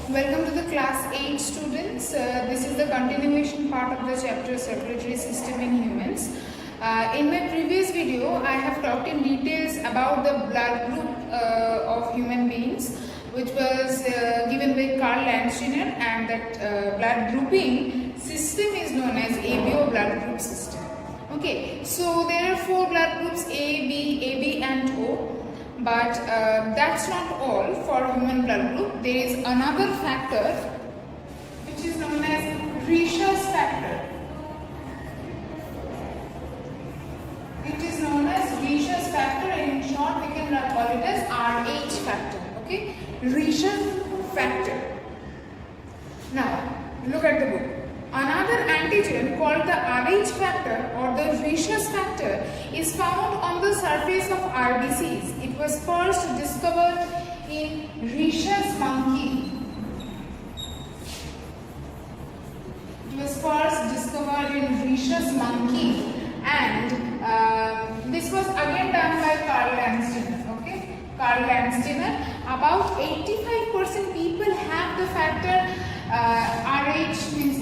Welcome to the class 8 students. This is the continuation part of the chapter circulatory system in humans. In my previous video, I have talked in details about the blood group of human beings, which was given by Karl Landsteiner, and that blood grouping system is known as ABO blood group system. Okay, so there are 4 blood groups A, B, AB and O. But that's not all for human blood group. There is another factor which is known as rhesus factor. It is known as rhesus factor, and in short we can call it as RH factor. Okay, rhesus factor. Now look at the book. Another antigen called the RH factor or the rhesus factor is found on the surface of RBCs. It was first discovered in rhesus monkey. It was first discovered in rhesus monkey, and this was again done by Karl Landsteiner. Okay, Karl Landsteiner. About 85% people have the factor RH, means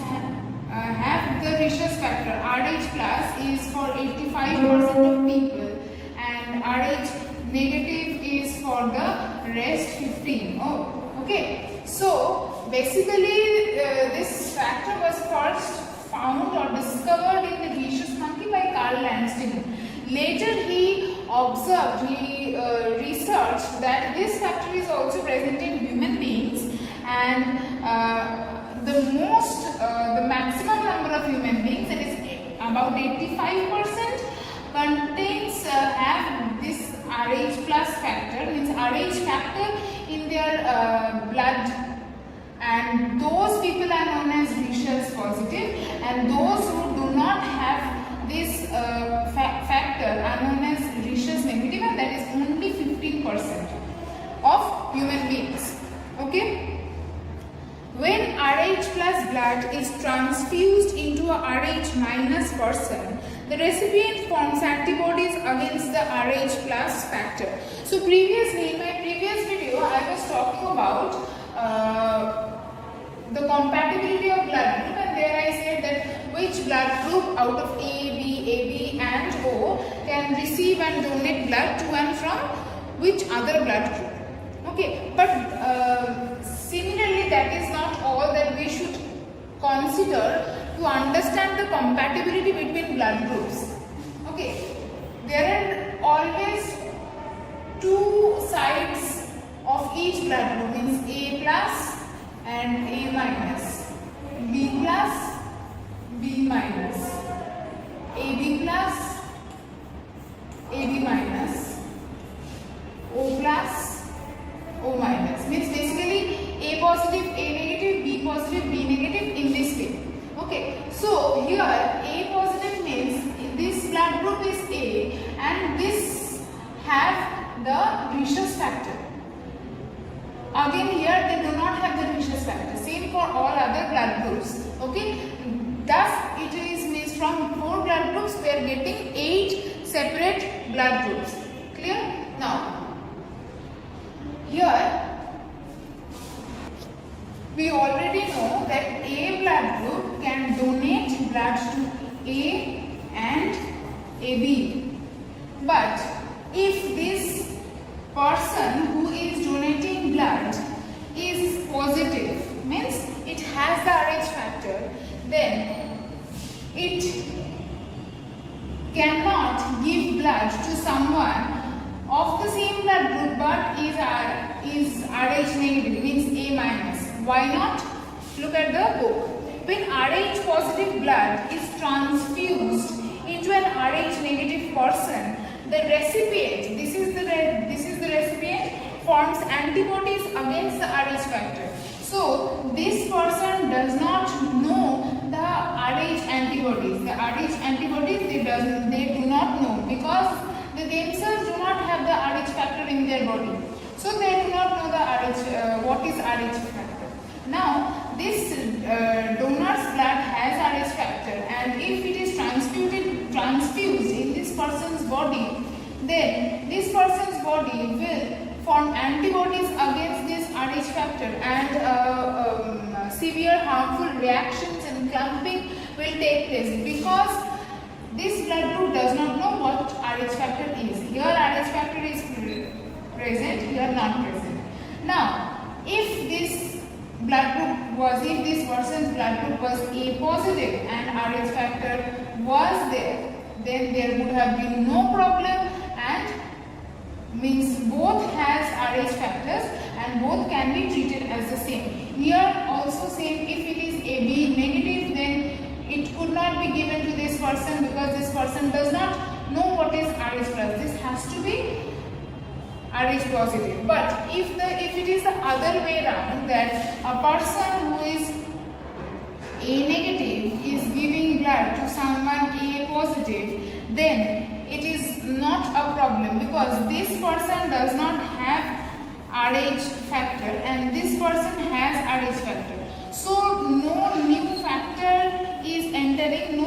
have the rhesus factor. RH plus is for 85% of people, and RH negative is for the rest 15. Oh, okay. So basically, this factor was first found or discovered in the rhesus monkey by Karl Landsteiner. Later, he observed, he researched that this factor is also present in human beings, and the maximum number of human beings, that is about 85%, contains have this RH plus factor, means RH factor in their blood, and those people are known as rhesus positive, and those who do not have this factor are known as rhesus negative, and that is only 15% of human beings. Okay. When RH plus blood is transfused into a RH minus person, the recipient forms antibodies against the RH plus factor. So previously, in my previous video, I was talking about the compatibility of blood group, and there I said that which blood group out of A, B, AB and O can receive and donate blood to and from which other blood group. Okay, but similarly, that is not all that we should consider to understand the compatibility between blood groups. Okay, there are always 2 sides of each blood group, means A plus and A minus, B plus, B minus, AB plus, AB minus, O plus, O minus, means basically A positive, A negative, B positive, B negative, in this way. Okay, so here A positive means this blood group is A, and this have the rhesus factor. Again here they do not have the rhesus factor. Same for all other blood groups. Okay, thus it is means from 4 blood groups we are getting 8 separate blood groups. Clear? Now here we already know that A blood group can donate blood to A and AB. But if this person who is donating blood is positive, means it has the RH factor, then it cannot give blood to someone of the same blood group but is RH negative, means A minus. Why not? Look at the book. When RH positive blood is transfused into an RH negative person, the recipient, this is the recipient, forms antibodies against the RH factor. So this person does not know the RH antibodies. The RH antibodies they do not know, because they themselves do not have the RH factor in their body. So they do not know the what is RH factor. Now this donor's blood has RH factor, and if it is transfused in this person's body, then this person's body will form antibodies against this RH factor, and severe harmful reactions and clumping will take place, because this blood group does not know what Rh factor is. Here Rh factor is present, here not present. Now, if this person's blood group was A positive and Rh factor was there, then there would have been no problem, and means both has Rh factors and both can be treated as the same. Here also same, if it is AB negative, then it could not be given to this person, because this person does not know what is Rh plus. This has to be Rh positive. But if it is the other way around, that a person who is A negative is giving blood to someone A positive, then it is not a problem, because this person does not have Rh factor and this person has Rh factor. So no new factor is entering,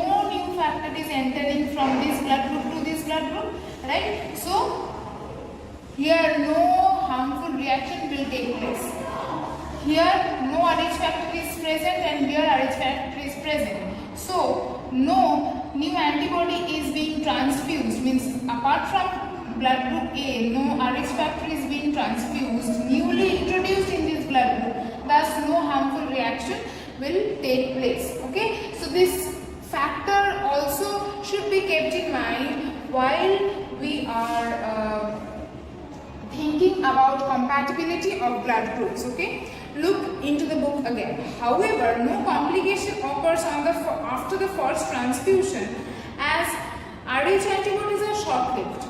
from this blood group to this blood group, right? So here no harmful reaction will take place. Here no Rh factor is present and here Rh factor is present. So no new antibody is being transfused, means apart from blood group A, no Rh factor is being transfused, newly introduced in this blood group, thus no harmful reaction will take place. Okay, so this factor also should be kept in mind while we are thinking about compatibility of blood groups. Okay, look into the book again. However, no complication occurs after the first transfusion, as Rh antibodies are short-lived.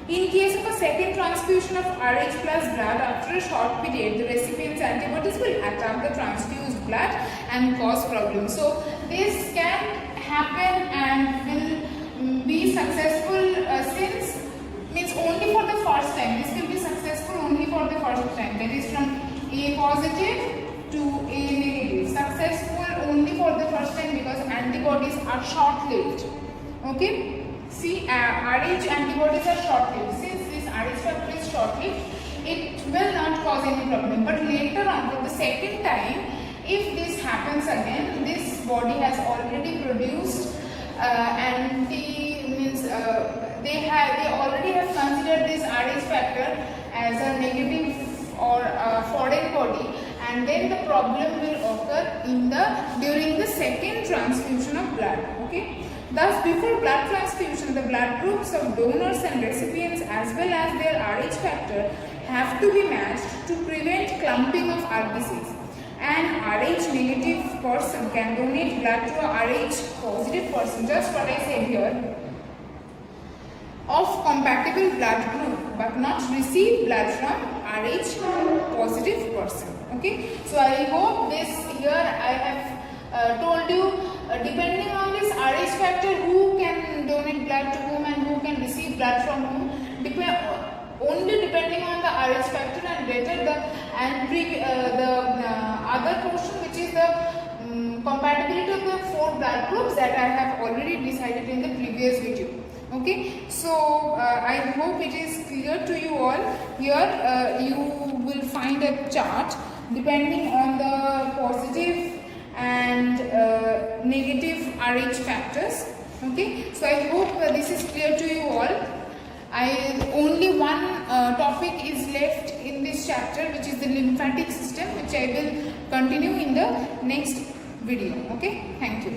In case of a second transfusion of Rh plus blood, after a short period, the recipient's antibodies will attack the transfused blood and cause problems. So this can happen and will be successful since means only for the first time. This will be successful only for the first time. That is from A positive to A negative. Successful only for the first time because antibodies are short-lived. Okay. See, Rh antibodies are short-lived. Since this Rh factor is short-lived, it will not cause any problem. But later on, for the second time, if this happens again, this body has already produced they already have considered this Rh factor as a negative or a foreign body, and then the problem will occur during the second transfusion of blood. Okay. Thus, before blood transfusion, the blood groups of donors and recipients as well as their Rh factor have to be matched to prevent clumping of RBCs. An Rh negative person can donate blood to a Rh positive person, just what I said here, of compatible blood group, but not receive blood from Rh positive person. Okay, so I hope this here I have told you, depending on this Rh factor, who can donate blood to whom and who can receive blood from whom, only depending on the Rh factor, and later the other portion, which is the compatibility of the 4 blood groups, that I have already decided in the previous video. Okay, so I hope it is clear to you all. Here you will find a chart depending on the positive and negative Rh factors. Okay, so I hope this is clear to you all. Only one topic is left in this chapter, which is the lymphatic system, which I will continue in the next video. Okay, thank you.